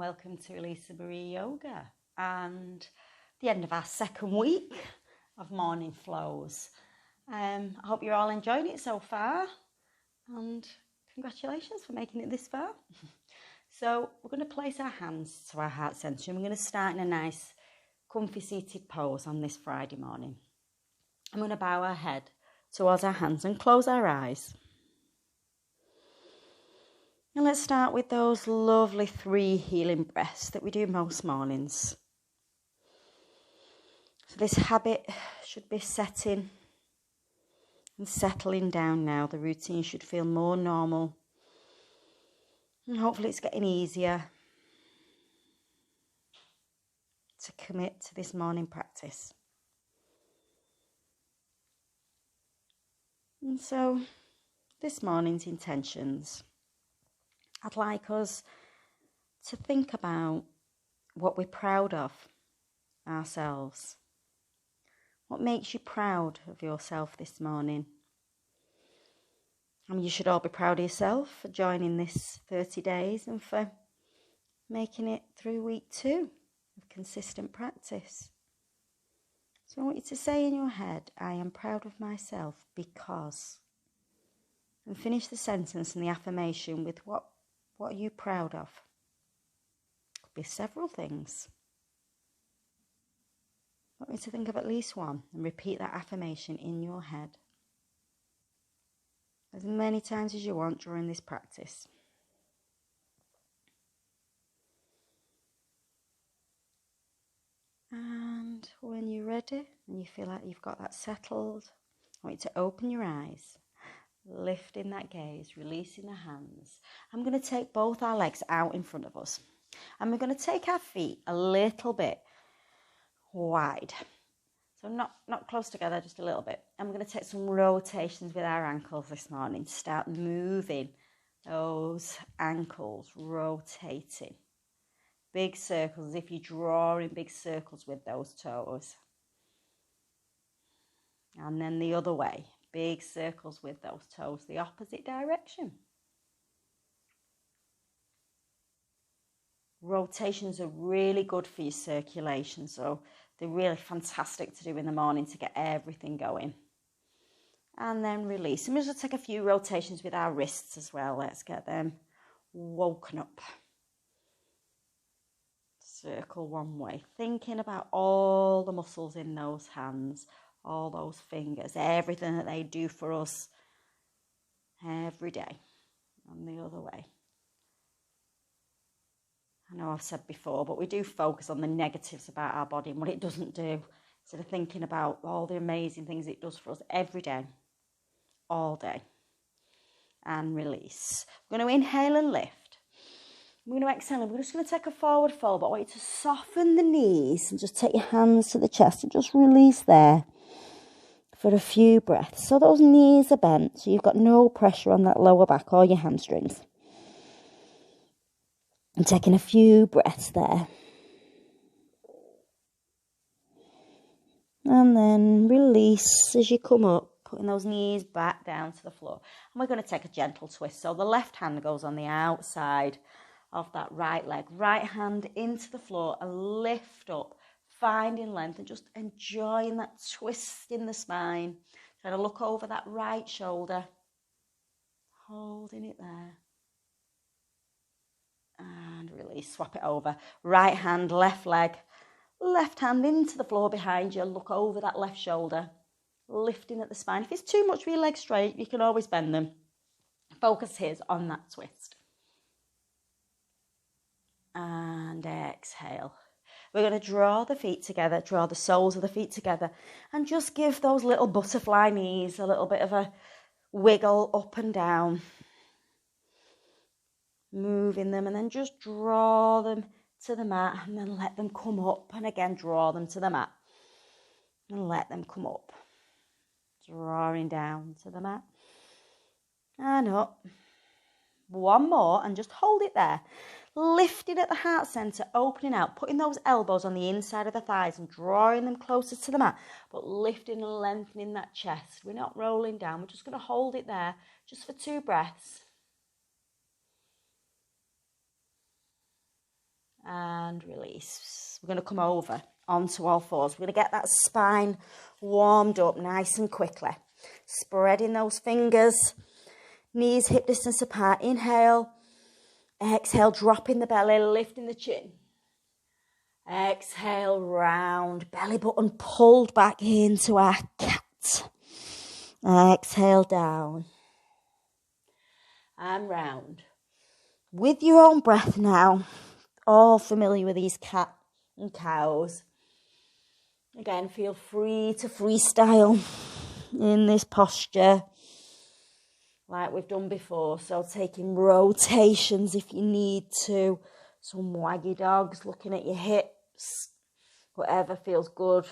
welcome to Elisa Marie Yoga and the end of our second week of morning flows. I hope you're all enjoying it so far and congratulations for making it this far. So we're going to place our hands to our heart centre and we're going to start in a nice comfy seated pose on this Friday morning. I'm going to bow our head towards our hands and close our eyes. And let's start with those lovely 3 healing breaths that we do most mornings. So this habit should be setting and settling down now. The routine should feel more normal. And hopefully it's getting easier to commit to this morning practice. And so this morning's intentions, I'd like us to think about what we're proud of ourselves. What makes you proud of yourself this morning? I mean, you should all be proud of yourself for joining this 30 days and for making it through week 2 of consistent practice. So I want you to say in your head, I am proud of myself because. And finish the sentence and the affirmation with what are you proud of? Could be several things. I want you to think of at least one and repeat that affirmation in your head as many times as you want during this practice. And when you're ready and you feel like you've got that settled, I want you to open your eyes, lifting that gaze, releasing the hands. I'm going to take both our legs out in front of us and we're going to take our feet a little bit wide. So not close together, just a little bit. And we're going to take some rotations with our ankles this morning to start moving those ankles, rotating. Big circles, as if you're drawing big circles with those toes. And then the other way, big circles with those toes, the opposite direction. Rotations are really good for your circulation, so they're really fantastic to do in the morning to get everything going. And then release. And we'll just take a few rotations with our wrists as well. Let's get them woken up. Circle one way. Thinking about all the muscles in those hands, all those fingers, everything that they do for us every day. And the other way. I know I've said before, but we do focus on the negatives about our body and what it doesn't do, instead of thinking about all the amazing things it does for us every day, all day. And release. We're going to inhale and lift. We're going to exhale and we're just going to take a forward fold, but I want you to soften the knees and just take your hands to the chest and just release there for a few breaths. So those knees are bent, so you've got no pressure on that lower back or your hamstrings. And taking a few breaths there. And then release as you come up, putting those knees back down to the floor. And we're going to take a gentle twist. So the left hand goes on the outside of that right leg. Right hand into the floor and lift up, finding length and just enjoying that twist in the spine. Trying to look over that right shoulder. Holding it there. And release, swap it over. Right hand, left leg. Left hand into the floor behind you. Look over that left shoulder. Lifting at the spine. If it's too much for your legs straight, you can always bend them. Focus here on that twist. And exhale. We're going to draw the feet together, draw the soles of the feet together, and just give those little butterfly knees a little bit of a wiggle up and down. Moving them and then just draw them to the mat and then let them come up and again draw them to the mat and let them come up. Drawing down to the mat and up. One more and just hold it there. Lifting at the heart centre, opening out, putting those elbows on the inside of the thighs and drawing them closer to the mat, but lifting and lengthening that chest. We're not rolling down, we're just going to hold it there just for 2 breaths. and release. We're going to come over onto all fours. We're going to get that spine warmed up nice and quickly. Spreading those fingers, knees hip distance apart. Inhale, exhale, dropping the belly, lifting the chin. Exhale, round, belly button pulled back into our cat. Exhale, down and round. With your own breath now, all familiar with these cat and cows. Again, feel free to freestyle in this posture like we've done before. So taking rotations if you need to. Some waggy dogs, looking at your hips. Whatever feels good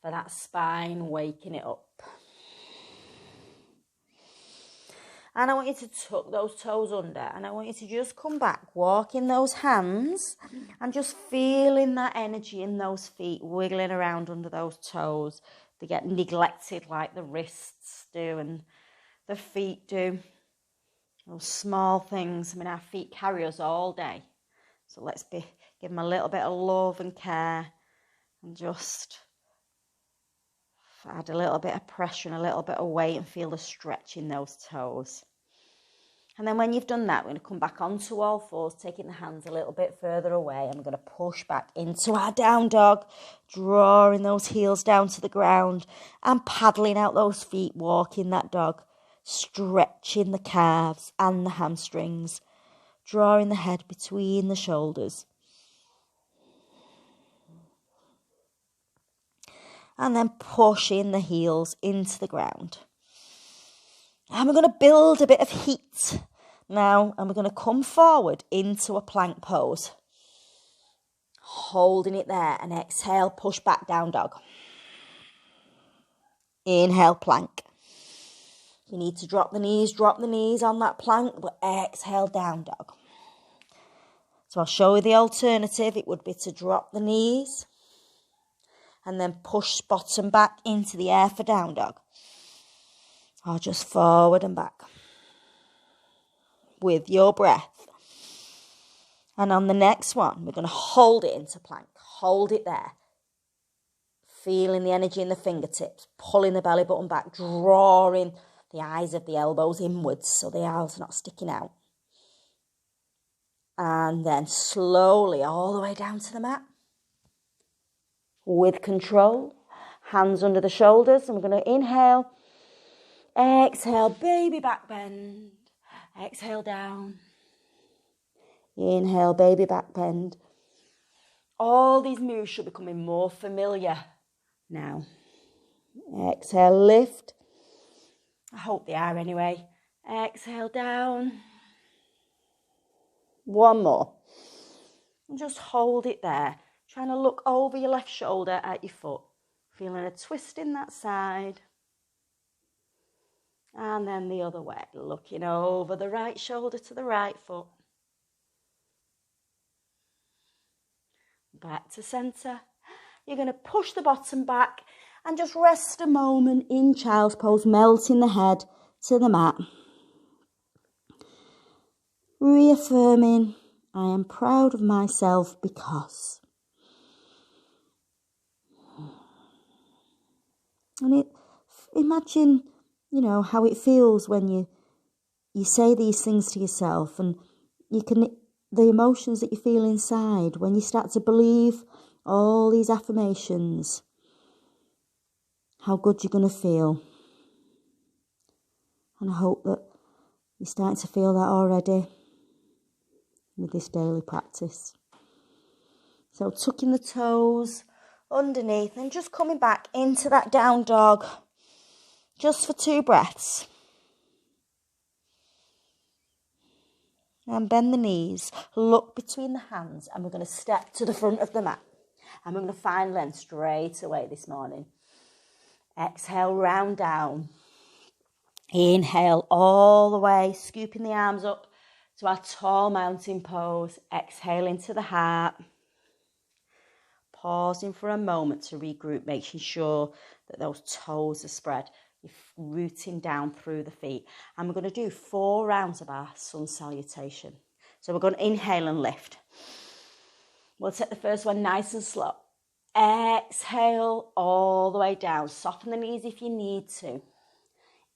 for that spine, waking it up. And I want you to tuck those toes under. And I want you to just come back, walking those hands and just feeling that energy in those feet, wiggling around under those toes. They get neglected like the wrists do and the feet do. Those small things. I mean, our feet carry us all day. So let's give them a little bit of love and care and just add a little bit of pressure and a little bit of weight and feel the stretch in those toes. And then when you've done that, we're going to come back onto all fours, taking the hands a little bit further away. And we're going to push back into our down dog, drawing those heels down to the ground and paddling out those feet, walking that dog, stretching the calves and the hamstrings, drawing the head between the shoulders. And then pushing the heels into the ground. And we're going to build a bit of heat now. And we're going to come forward into a plank pose. Holding it there. And exhale, push back, down dog. Inhale, plank. You need to drop the knees on that plank. But exhale, down dog. So I'll show you the alternative. It would be to drop the knees. And then push bottom back into the air for down dog. Or just forward and back. With your breath. And on the next one, we're going to hold it into plank. Hold it there. Feeling the energy in the fingertips. Pulling the belly button back. Drawing the eyes of the elbows inwards so the arms not sticking out. And then slowly all the way down to the mat. With control, hands under the shoulders. And we're going to inhale, exhale, baby back bend. Exhale, down. Inhale, baby back bend. All these moves should be becoming more familiar now. Exhale, lift. I hope they are anyway. Exhale, down. One more. And just hold it there. Trying to look over your left shoulder at your foot. Feeling a twist in that side. And then the other way. Looking over the right shoulder to the right foot. Back to centre. You're going to push the bottom back. And just rest a moment in child's pose. Melting the head to the mat. Reaffirming, I am proud of myself because... And imagine, how it feels when you say these things to yourself and the emotions that you feel inside when you start to believe all these affirmations, how good you're going to feel. And I hope that you're starting to feel that already with this daily practice. So tucking the toes underneath and just coming back into that down dog just for 2 breaths. And bend the knees, look between the hands, and we're going to step to the front of the mat. And we're going to find length straight away this morning. Exhale, round down. Inhale all the way, scooping the arms up to our tall mountain pose. Exhale into the heart. Pausing for a moment to regroup, making sure that those toes are spread. You're rooting down through the feet. And we're going to do 4 rounds of our sun salutation. So we're going to inhale and lift. We'll take the first one nice and slow. Exhale all the way down. Soften the knees if you need to.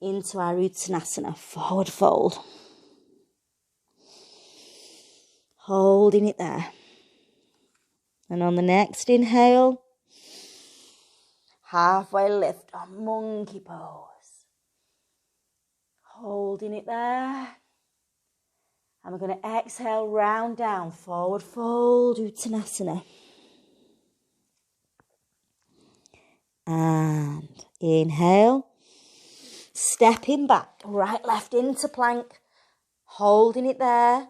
Into our Uttanasana, forward fold. Holding it there. And on the next inhale, halfway lift on monkey pose. Holding it there. And we're going to exhale, round down, forward fold, Uttanasana. And inhale, stepping back, right, left into plank, holding it there.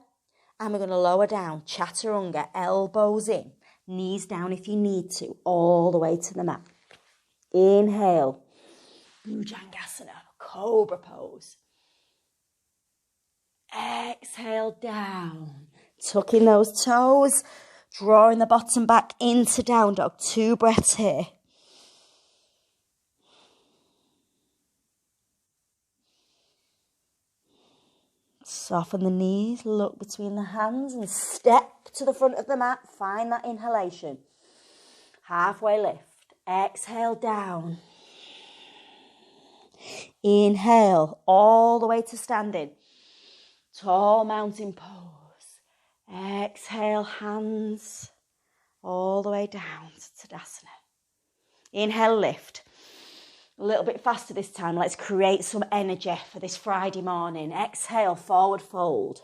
And we're going to lower down, Chaturanga, elbows in, knees down if you need to, all the way to the mat. Inhale, Bhujangasana, cobra pose. Exhale down, tucking those toes, drawing the bottom back into down dog. 2 breaths here. Soften the knees, look between the hands and step to the front of the mat. Find that inhalation. Halfway lift. Exhale down. Inhale all the way to standing. Tall mountain pose. Exhale, hands all the way down to Tadasana. Inhale, lift. A little bit faster this time. Let's create some energy for this Friday morning. Exhale, forward fold.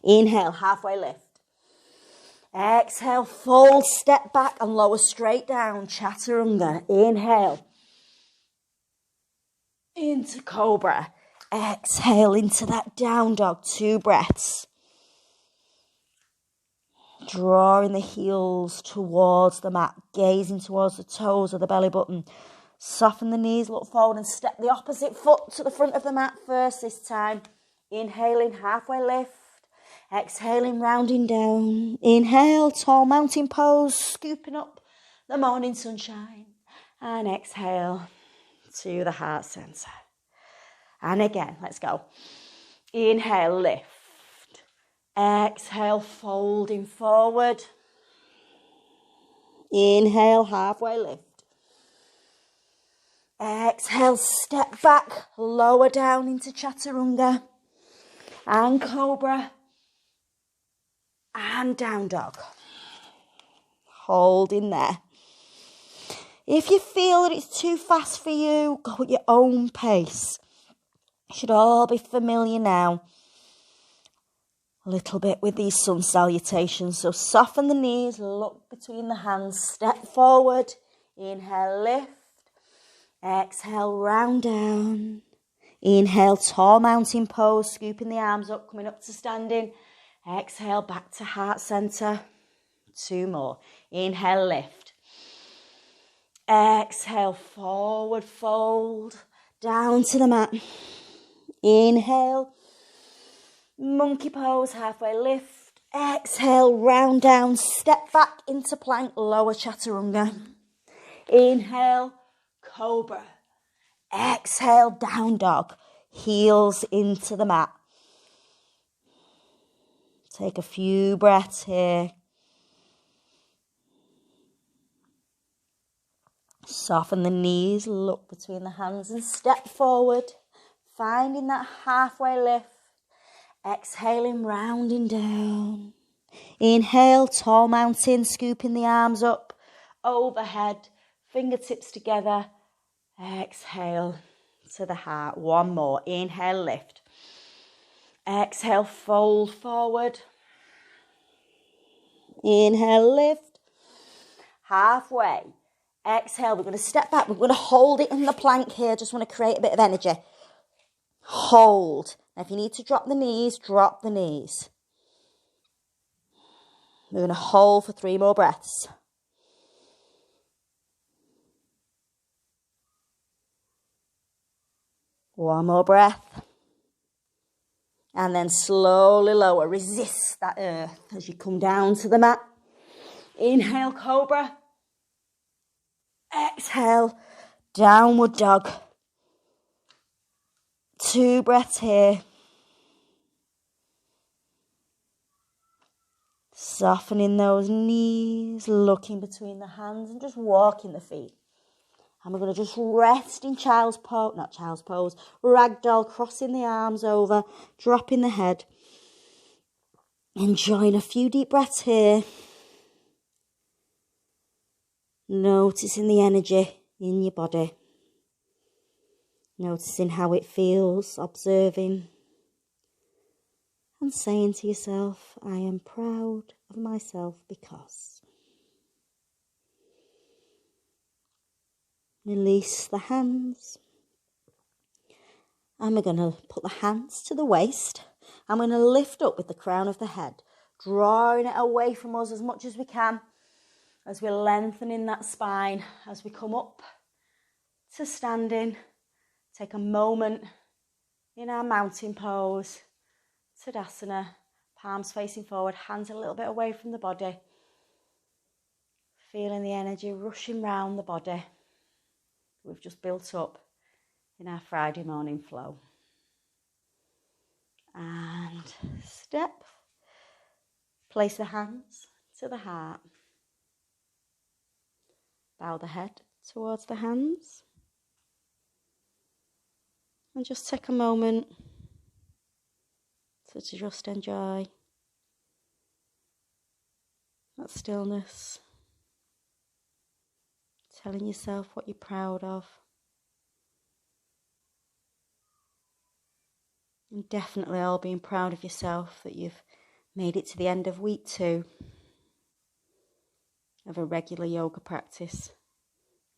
Inhale, halfway lift. Exhale, fold, step back and lower straight down. Chaturanga. Inhale. Into cobra. Exhale into that down dog. 2 breaths. Drawing the heels towards the mat. Gazing towards the toes of the belly button. Soften the knees, look forward and step the opposite foot to the front of the mat first this time. Inhaling, halfway lift. Exhaling, rounding down. Inhale, tall mountain pose, scooping up the morning sunshine. And exhale to the heart center. And again, let's go. Inhale, lift. Exhale, folding forward. Inhale, halfway lift. Exhale, step back, lower down into Chaturanga and cobra and down dog. Hold in there. If you feel that it's too fast for you, go at your own pace. It should all be familiar now. A little bit with these sun salutations. So soften the knees, look between the hands, step forward, inhale, lift. Exhale, round down. Inhale, tall mountain pose, scooping the arms up, coming up to standing. Exhale, back to heart center. 2 more. Inhale, lift. Exhale, forward fold, down to the mat. Inhale, monkey pose, halfway lift. Exhale, round down, step back into plank, lower Chaturanga. Inhale, cobra. Exhale, down dog. Heels into the mat. Take a few breaths here. Soften the knees, look between the hands and step forward. Finding that halfway lift. Exhaling, rounding down. Inhale, tall mountain, scooping the arms up. Overhead, fingertips together. Exhale to the heart. 1 more. Inhale, lift. Exhale, fold forward. Inhale, lift. Halfway. Exhale, we're going to step back. We're going to hold it in the plank here. Just want to create a bit of energy. Hold. Now, if you need to drop the knees, drop the knees. We're going to hold for 3 more breaths. One more breath. And then slowly lower. Resist that earth as you come down to the mat. Inhale, cobra. Exhale, downward dog. 2 breaths here. Softening those knees, looking between the hands and just walking the feet. And we're going to just rest in child's pose, not child's pose, ragdoll, crossing the arms over, dropping the head. Enjoying a few deep breaths here. Noticing the energy in your body. Noticing how it feels, observing. And saying to yourself, I am proud of myself because. Release the hands. And we're going to put the hands to the waist. I'm going to lift up with the crown of the head, drawing it away from us as much as we can as we're lengthening that spine as we come up to standing. Take a moment in our mountain pose, Tadasana, palms facing forward, hands a little bit away from the body. Feeling the energy rushing round the body we've just built up in our Friday morning flow. And step. Place the hands to the heart. Bow the head towards the hands. And just take a moment to just enjoy that stillness. Telling yourself what you're proud of. And definitely all being proud of yourself that you've made it to the end of week 2 of a regular yoga practice.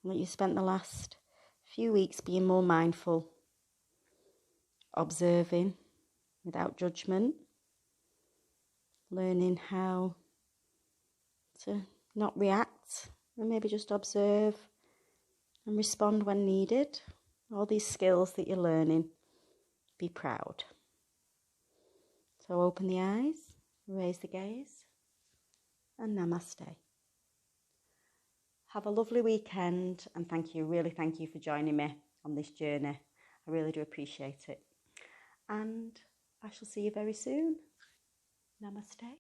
And that you spent the last few weeks being more mindful, observing without judgment, learning how to not react and maybe just observe and respond when needed. All these skills that you're learning, be proud. So open the eyes, raise the gaze, and namaste. Have a lovely weekend, and thank you for joining me on this journey. I really do appreciate it. And I shall see you very soon. Namaste.